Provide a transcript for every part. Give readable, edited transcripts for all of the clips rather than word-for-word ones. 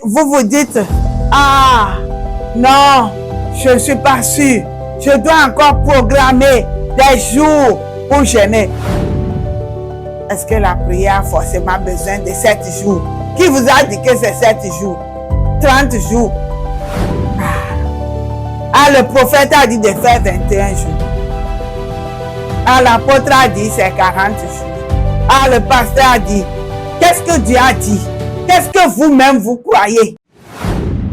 vous vous dites, ah, non, je ne suis pas sûr. Je dois encore programmer des jours pour jeûner. Est-ce que la prière a forcément besoin de 7 jours? Qui vous a dit que c'est 7 jours? 30 jours? Ah, le prophète a dit de faire 21 jours. Ah, l'apôtre a dit c'est 40 jours. Ah, le pasteur a dit. Qu'est-ce que Dieu a dit? Qu'est-ce que vous-même vous croyez?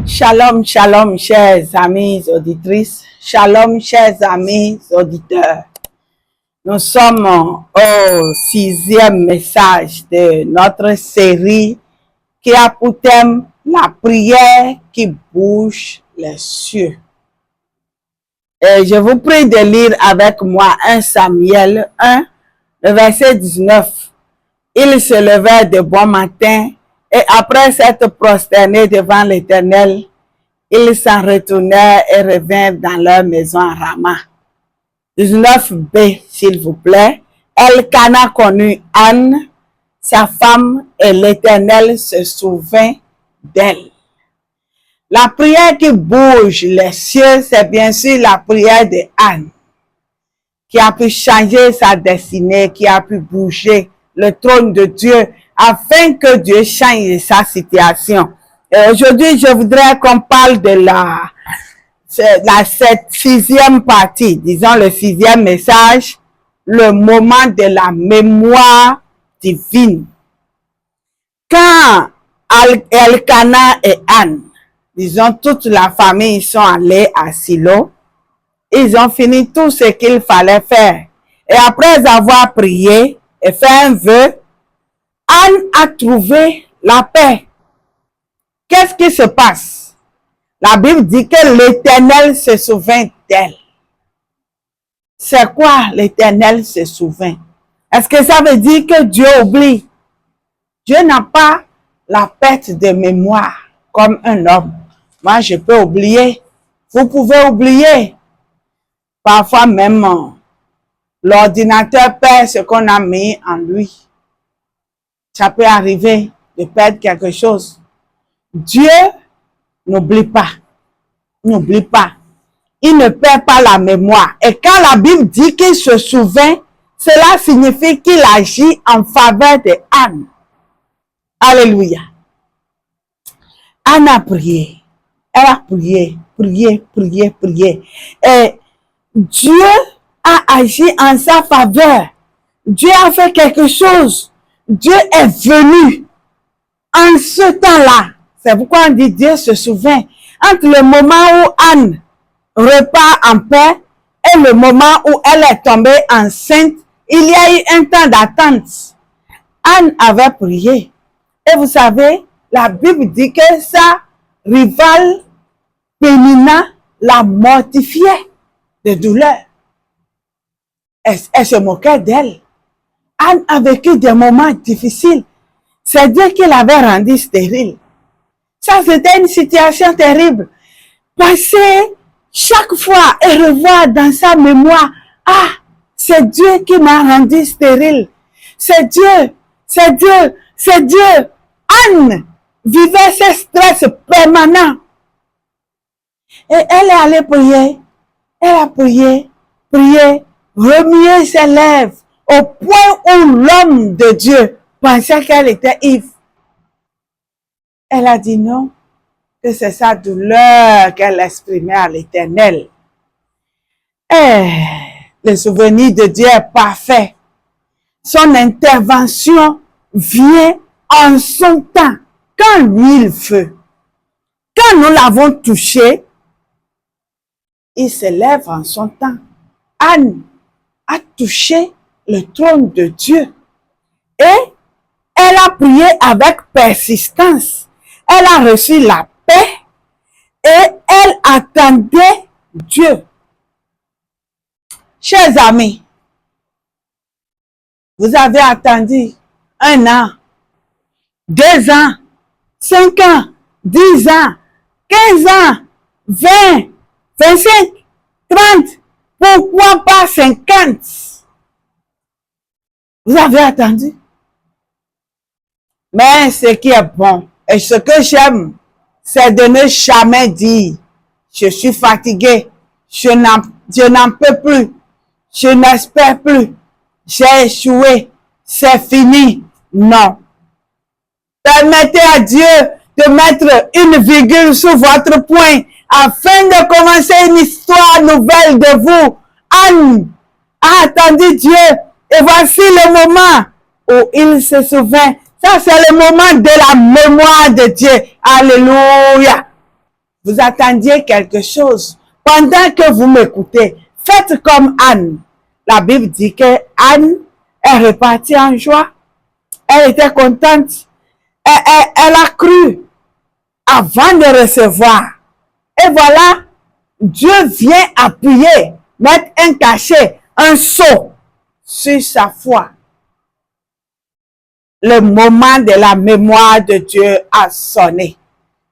Shalom, shalom, chers amis auditrices. Shalom, chers amis auditeurs. Nous sommes au 6e message de notre série qui a pour thème la prière qui bouge les cieux. Et je vous prie de lire avec moi 1 Samuel 1, le verset 19. Ils se levèrent de bon matin et après s'être prosternés devant l'Éternel, ils s'en retournèrent et revinrent dans leur maison à Rama. 19b, s'il vous plaît. Elkana connut Anne, sa femme, et l'Éternel se souvint d'elle. La prière qui bouge les cieux, c'est bien sûr la prière de Anne, qui a pu changer sa destinée, qui a pu bouger le trône de Dieu, afin que Dieu change sa situation. Et aujourd'hui, je voudrais qu'on parle de cette 6e partie, disons le 6e message, le moment de la mémoire divine. Quand Elkana et Anne, disons toute la famille, sont allés à Silo, ils ont fini tout ce qu'il fallait faire. Et après avoir prié et fait un vœu, Anne a trouvé la paix. Qu'est-ce qui se passe? La Bible dit que l'Éternel se souvint d'elle. C'est quoi l'Éternel se souvint? Est-ce que ça veut dire que Dieu oublie? Dieu n'a pas la perte de mémoire comme un homme. Moi, je peux oublier. Vous pouvez oublier. Parfois même, l'ordinateur perd ce qu'on a mis en lui. Ça peut arriver de perdre quelque chose. Dieu n'oublie pas. N'oublie pas. Il ne perd pas la mémoire. Et quand la Bible dit qu'il se souvint, cela signifie qu'il agit en faveur de Anne. Alléluia. Anne a prié. Elle a prié, prié. Et Dieu a agi en sa faveur. Dieu a fait quelque chose. Dieu est venu en ce temps-là. C'est pourquoi on dit Dieu se souvint. Entre le moment où Anne repart en paix et le moment où elle est tombée enceinte, il y a eu un temps d'attente. Anne avait prié. Et vous savez, la Bible dit que sa rivale Pénina la mortifiait de douleur. Elle se moquait d'elle. Anne a vécu des moments difficiles. C'est Dieu qui l'avait rendue stérile. Ça, c'était une situation terrible. Passer chaque fois et revoir dans sa mémoire, ah, c'est Dieu qui m'a rendue stérile. C'est Dieu, c'est Dieu, c'est Dieu. Anne vivait ce stress permanent. Et elle est allée prier. Elle a prié, remué ses lèvres au point où l'homme de Dieu pensait qu'elle était ivre. Elle a dit non, que c'est sa douleur qu'elle exprimait à l'Éternel. Et le souvenir de Dieu est parfait. Son intervention vient en son temps, quand lui il veut. Quand nous l'avons touché, il se lève en son temps. Anne a touché le trône de Dieu. Et elle a prié avec persistance. Elle a reçu la paix et elle attendait Dieu. Chers amis, vous avez attendu 1 an, 2 ans, 5 ans, 10 ans, 15 ans, 20, 25, 30, pourquoi pas 50? Vous avez attendu. Mais ce qui est bon et ce que j'aime c'est de ne jamais dire, je suis fatigué, je n'en peux plus, je n'espère plus, j'ai échoué, c'est fini. Non. Permettez à Dieu de mettre une virgule sur votre point afin de commencer une histoire nouvelle de vous. Anne a attendu Dieu et voici le moment où il se souvient. Ça, c'est le moment de la mémoire de Dieu. Alléluia. Vous attendiez quelque chose. Pendant que vous m'écoutez, faites comme Anne. La Bible dit que Anne est repartie en joie. Elle était contente. Elle a cru avant de recevoir. Et voilà, Dieu vient appuyer, mettre un cachet, un sceau sur sa foi. Le moment de la mémoire de Dieu a sonné.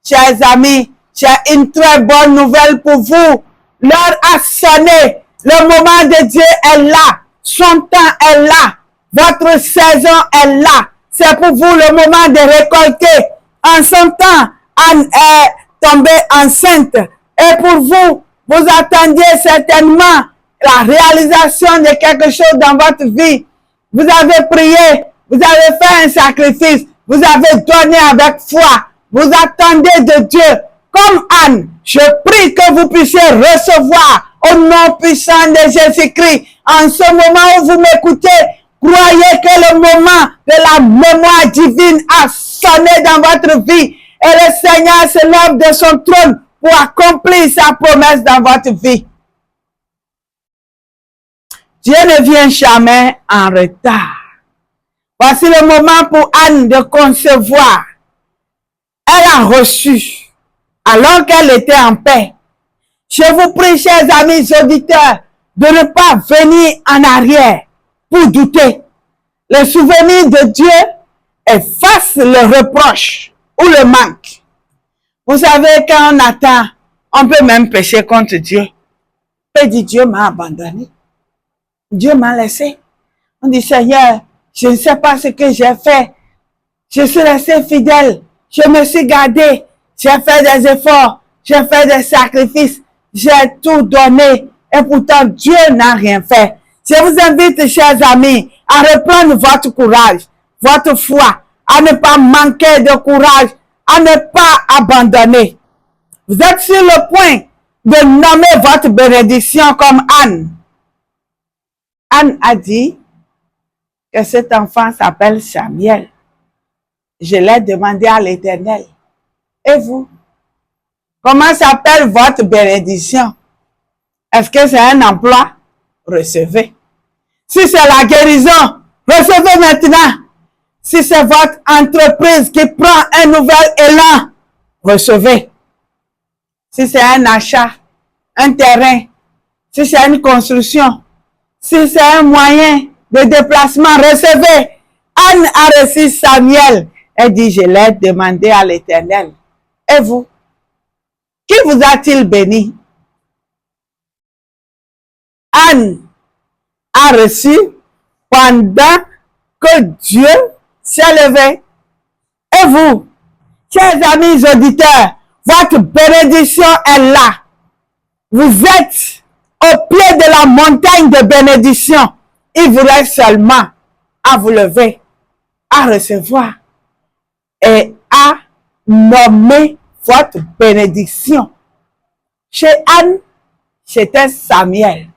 Chers amis, j'ai une très bonne nouvelle pour vous. L'heure a sonné. Le moment de Dieu est là. Son temps est là. Votre saison est là. C'est pour vous le moment de récolter. En son temps, Anne est tombée enceinte. Et pour vous, vous attendiez certainement la réalisation de quelque chose dans votre vie. Vous avez prié, vous avez fait un sacrifice, vous avez donné avec foi. Vous attendez de Dieu. Comme Anne, je prie que vous puissiez recevoir au nom puissant de Jésus-Christ. En ce moment où vous m'écoutez, croyez que le moment de la mémoire divine a sonné dans votre vie. Et le Seigneur se lève de son trône pour accomplir sa promesse dans votre vie. Dieu ne vient jamais en retard. Voici le moment pour Anne de concevoir. Elle a reçu, alors qu'elle était en paix. Je vous prie, chers amis auditeurs, de ne pas venir en arrière pour douter. Le souvenir de Dieu efface le reproche ou le manque. Vous savez, quand on attend, on peut même pécher contre Dieu. On peut dire, Dieu m'a abandonné. Dieu m'a laissé. On dit, Seigneur, je ne sais pas ce que j'ai fait. Je suis resté fidèle. Je me suis gardé. J'ai fait des efforts. J'ai fait des sacrifices. J'ai tout donné. Et pourtant, Dieu n'a rien fait. Je vous invite, chers amis, à reprendre votre courage, votre foi, à ne pas manquer de courage, à ne pas abandonner. Vous êtes sur le point de nommer votre bénédiction comme Anne. Anne a dit que cet enfant s'appelle Samuel. Je l'ai demandé à l'Éternel. Et vous? Comment s'appelle votre bénédiction? Est-ce que c'est un emploi? Recevez. Si c'est la guérison, recevez maintenant. Si c'est votre entreprise qui prend un nouvel élan, recevez. Si c'est un achat, un terrain, si c'est une construction, si c'est un moyen de déplacement, recevez. Anne a reçu Samuel. Elle dit, je l'ai demandé à l'Éternel. Et vous? Qui vous a-t-il béni? Anne a reçu pendant que Dieu s'est levé. Et vous, chers amis auditeurs, votre bénédiction est là. Vous êtes au pied de la montagne de bénédiction. Il vous reste seulement à vous lever, à recevoir et à nommer votre bénédiction. Chez Anne, c'était Samuel.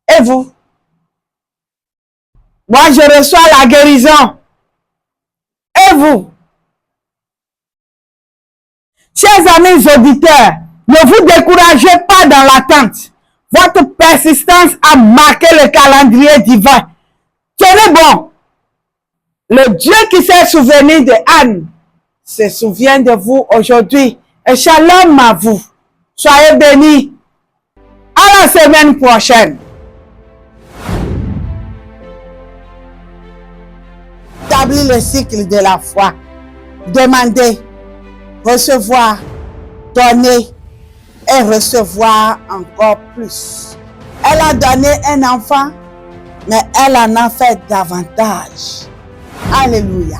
Et vous? Moi, je reçois la guérison. Et vous? Chers amis auditeurs, ne vous découragez pas dans l'attente. Votre persistance a marqué le calendrier divin. Tenez bon. Le Dieu qui s'est souvenu de Anne se souvient de vous aujourd'hui. Et shalom à vous. Soyez bénis. À la semaine prochaine. Établir le cycle de la foi. Demandez, recevoir, donner et recevoir encore plus. Elle a donné un enfant, mais elle en a fait davantage. Alléluia.